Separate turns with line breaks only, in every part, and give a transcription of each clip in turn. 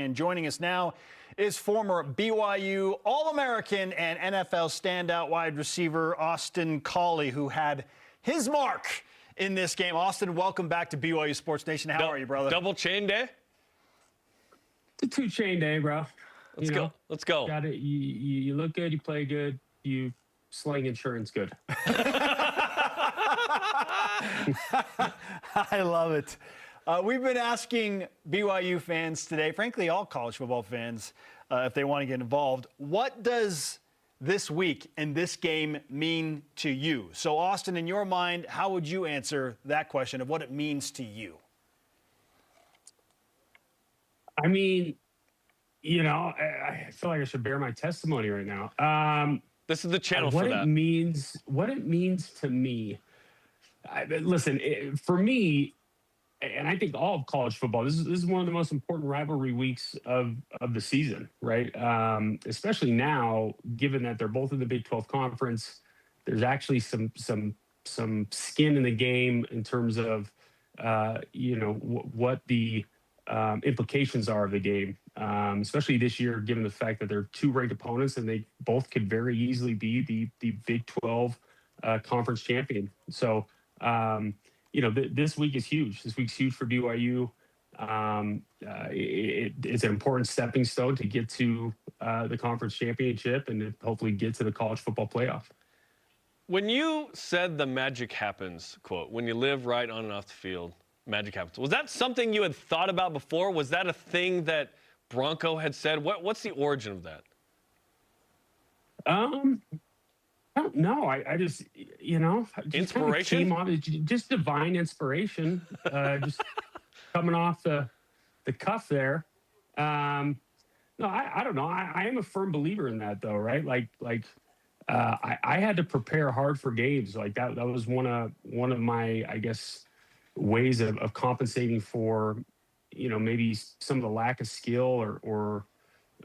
And joining us now is former BYU All-American and NFL standout wide receiver Austin Collie, who had his mark in this game. Austin, welcome back to BYU Sports Nation. How are you, brother?
Double chain day?
It's a 2-chain day, bro.
Let's go. Let's go.
Got it. You look good. You play good. You sling insurance good.
I love it. We've been asking BYU fans today, frankly, all college football fans, if they want to get involved, what does this week and this game mean to you? So, Austin, in your mind, how would you answer that question of what it means to you?
I mean, you know, I feel like I should bear my testimony right now.
This is the channel for that.
What it means to me. Listen, for me, and I think all of college football, this is one of the most important rivalry weeks of the season, right? Especially now, given that they're both in the Big 12 conference, there's actually some skin in the game in terms of what the implications are of the game, especially this year, given the fact that they're two ranked opponents and they both could very easily be the Big 12 conference champion. So, this week is huge. This week's huge for BYU. It's an important stepping stone to get to the conference championship and hopefully get to the college football playoff.
When you said the magic happens quote, when you live right on and off the field, magic happens. Was that something you had thought about before? Was that a thing that Bronco had said? What's the origin of that?
I don't know. I just,
inspiration?
Just divine inspiration, just coming off the cuff there. No, I don't know. I am a firm believer in that, though, right? I had to prepare hard for games. Like that was one of my, I guess, ways of compensating for, maybe some of the lack of skill or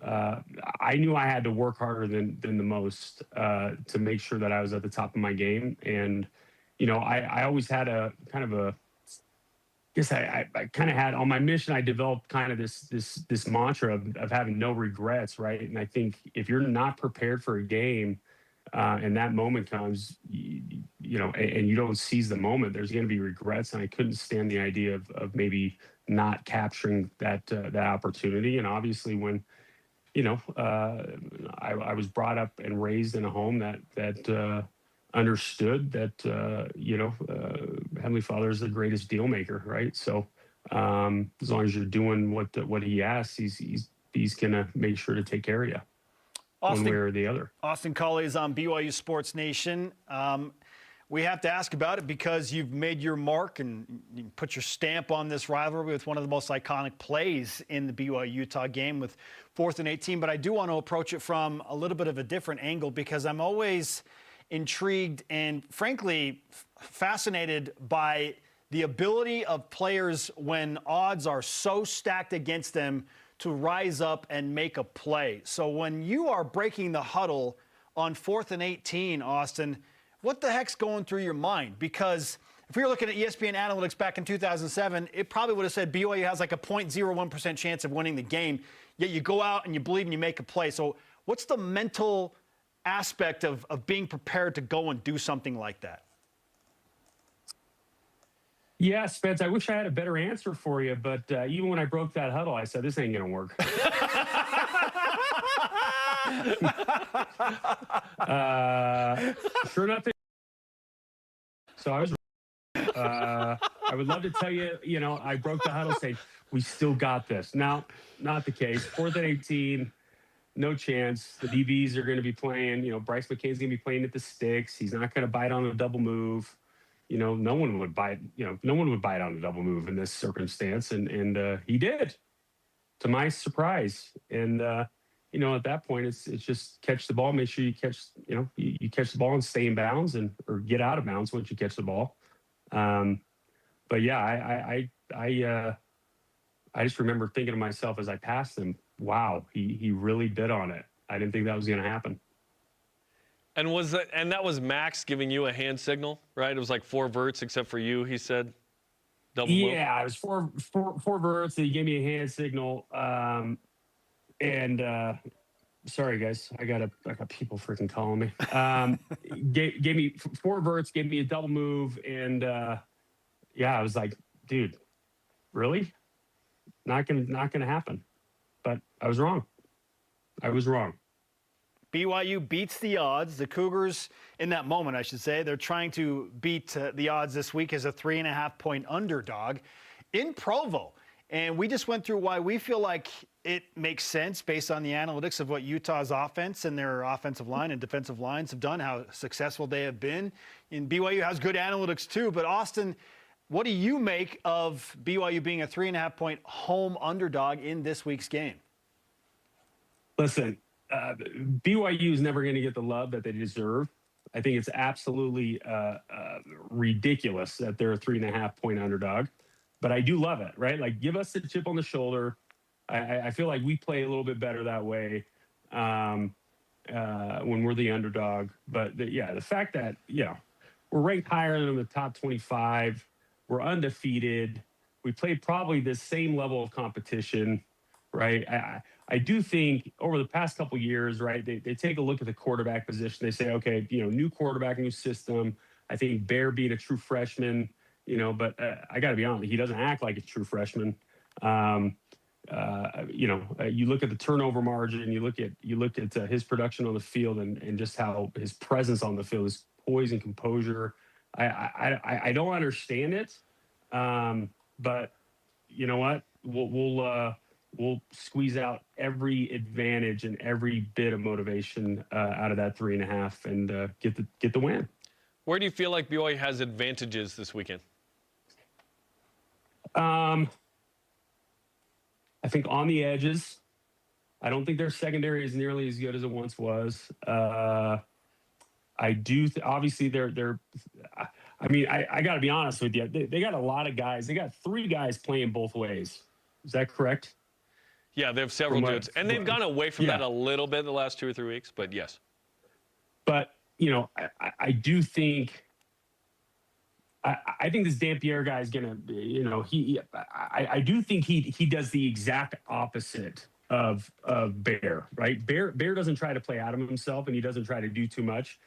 I knew I had to work harder than the most to make sure that I was at the top of my game. And, I always had I kind of had on my mission, I developed kind of this mantra of having no regrets. Right. And I think if you're not prepared for a game and that moment comes, and you don't seize the moment, there's going to be regrets. And I couldn't stand the idea of maybe not capturing that opportunity. And obviously when, I was brought up and raised in a home that understood that, Heavenly Father is the greatest deal maker, right? So as long as you're doing what he asks, he's going to make sure to take care of you one way or the other.
Austin Collie is on BYU Sports Nation. We have to ask about it because you've made your mark and you put your stamp on this rivalry with one of the most iconic plays in the BYU-Utah game with 4th and 18. But I do want to approach it from a little bit of a different angle because I'm always intrigued and, frankly, fascinated by the ability of players when odds are so stacked against them to rise up and make a play. So when you are breaking the huddle on 4th and 18, Austin, what the heck's going through your mind? Because if we were looking at ESPN analytics back in 2007, it probably would have said BYU has like a 0.01% chance of winning the game, yet you go out and you believe and you make a play. So what's the mental aspect of being prepared to go and do something like that?
Yeah, Spence, I wish I had a better answer for you, but even when I broke that huddle, I said, this ain't going to work. Sure enough, so I was. I would love to tell you, I broke the huddle saying, we still got this. Now, not the case. 4th and 18, no chance. The DBs are going to be playing. Bryce McCain's going to be playing at the sticks. He's not going to bite on a double move. No one would bite. No one would bite on a double move in this circumstance, and he did, to my surprise. And at that point, it's just catch the ball. Make sure you catch. You catch the ball and stay in bounds, or get out of bounds once you catch the ball. But yeah, I just remember thinking to myself as I passed him, wow, he really bid on it. I didn't think that was going to happen.
And that was Max giving you a hand signal, right? It was like 4 verts except for you, he said.
Double yeah, it was four verts. He gave me a hand signal. And sorry, guys, I got people freaking calling me. Gave me 4 verts, gave me a double move, and yeah, I was like, dude, really? Not gonna happen. But I was wrong.
BYU beats the odds. The Cougars, in that moment, I should say, they're trying to beat the odds this week as a 3.5-point underdog in Provo. And we just went through why we feel like it makes sense based on the analytics of what Utah's offense and their offensive line and defensive lines have done, how successful they have been. And BYU has good analytics too. But Austin, what do you make of BYU being a 3.5-point home underdog in this week's game?
Listen, BYU is never going to get the love that they deserve. I think it's absolutely ridiculous that they're a 3.5-point underdog, but I do love it, right? Like, give us the chip on the shoulder. I feel like we play a little bit better that way when we're the underdog. But the fact that, we're ranked higher than the top 25, we're undefeated, we played probably the same level of competition, right? I do think over the past couple of years, right, they take a look at the quarterback position. They say, okay, new quarterback, new system. I think Bear being a true freshman, but I got to be honest, he doesn't act like a true freshman. You look at the turnover margin, you look at his production on the field and just how his presence on the field, his poise and composure. I don't understand it, but you know what? We'll squeeze out every advantage and every bit of motivation out of that 3.5 and get the win.
Where do you feel like BYU has advantages this weekend?
I think on the edges. I don't think their secondary is nearly as good as it once was. I do. Obviously, they're. I mean, I got to be honest with you. They got a lot of guys. They got 3 guys playing both ways. Is that correct?
Yeah, they have several dudes. And they've gone away from that a little bit the last 2 or 3 weeks, but yes.
But, I do think I think this Dampier guy is going to, I do think he does the exact opposite of Bear, right? Bear doesn't try to play out of himself, and he doesn't try to do too much.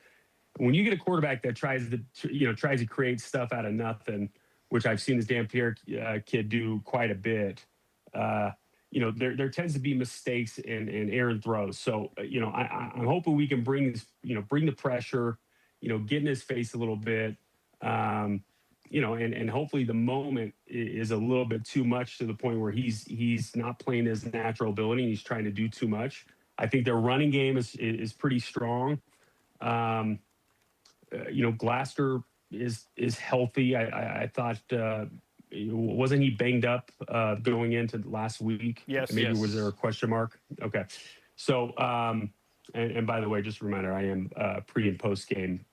When you get a quarterback that tries to create stuff out of nothing, which I've seen this Dampier kid do quite a bit, there tends to be mistakes in errant throws. So, I'm hoping we can bring the pressure, get in his face a little bit, and hopefully the moment is a little bit too much to the point where he's not playing his natural ability and he's trying to do too much. I think their running game is pretty strong. Glasser is healthy. I thought. Wasn't he banged up going into last week?
Yes.
Maybe was there a question mark? Okay. So, and by the way, just a reminder, I am pre and post game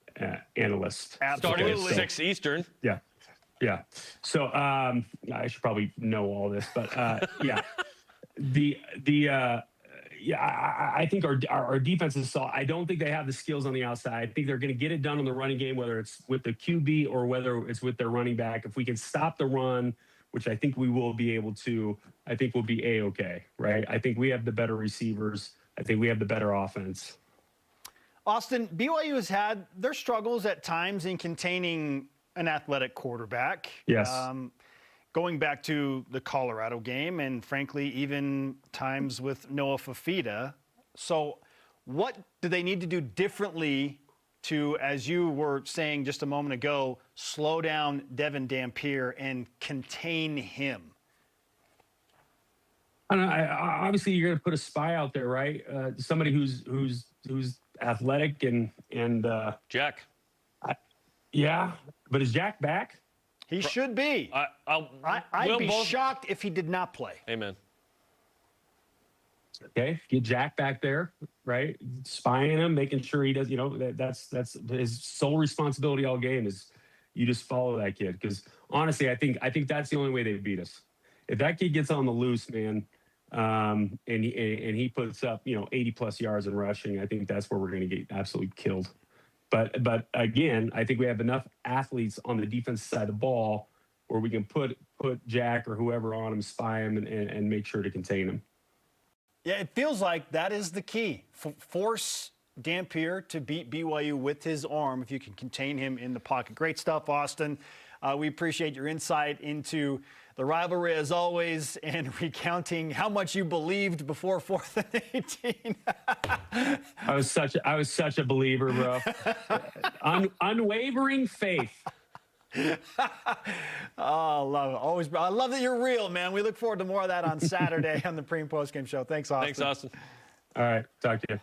analyst.
Absolutely.
Starting at 6 Eastern.
Yeah. Yeah. So I should probably know all this, but yeah. I think our defense is solid. I don't think they have the skills on the outside. I think they're going to get it done in the running game, whether it's with the QB or whether it's with their running back. If we can stop the run, which I think we will be able to, I think we'll be A-okay, right? I think we have the better receivers. I think we have the better offense.
Austin, BYU has had their struggles at times in containing an athletic quarterback.
Yes.
Going back to the Colorado game and, frankly, even times with Noah Fafita. So what do they need to do differently to, as you were saying just a moment ago, slow down Devin Dampier and contain him?
I don't know. Obviously, you're going to put a spy out there, right? Somebody who's athletic and
Jack.
Yeah, but is Jack back?
He should be. I'd be shocked if he did not play.
Amen.
Okay, get Jack back there, right? Spying him, making sure he does. That's his sole responsibility all game is you just follow that kid. Because honestly, I think that's the only way they beat us. If that kid gets on the loose, man, and he puts up 80+ yards in rushing, I think that's where we're going to get absolutely killed. But again, I think we have enough athletes on the defensive side of the ball where we can put Jack or whoever on him, spy him, and make sure to contain him.
Yeah, it feels like that is the key. Force Dampier to beat BYU with his arm if you can contain him in the pocket. Great stuff, Austin. We appreciate your insight into the rivalry as always and recounting how much you believed before 4th and 18.
I was such a believer, bro. Unwavering faith.
Oh, love it. Always, I love that you're real, man. We look forward to more of that on Saturday on the pre and post game show. Thanks, Austin.
Thanks, Austin.
All right, talk to you.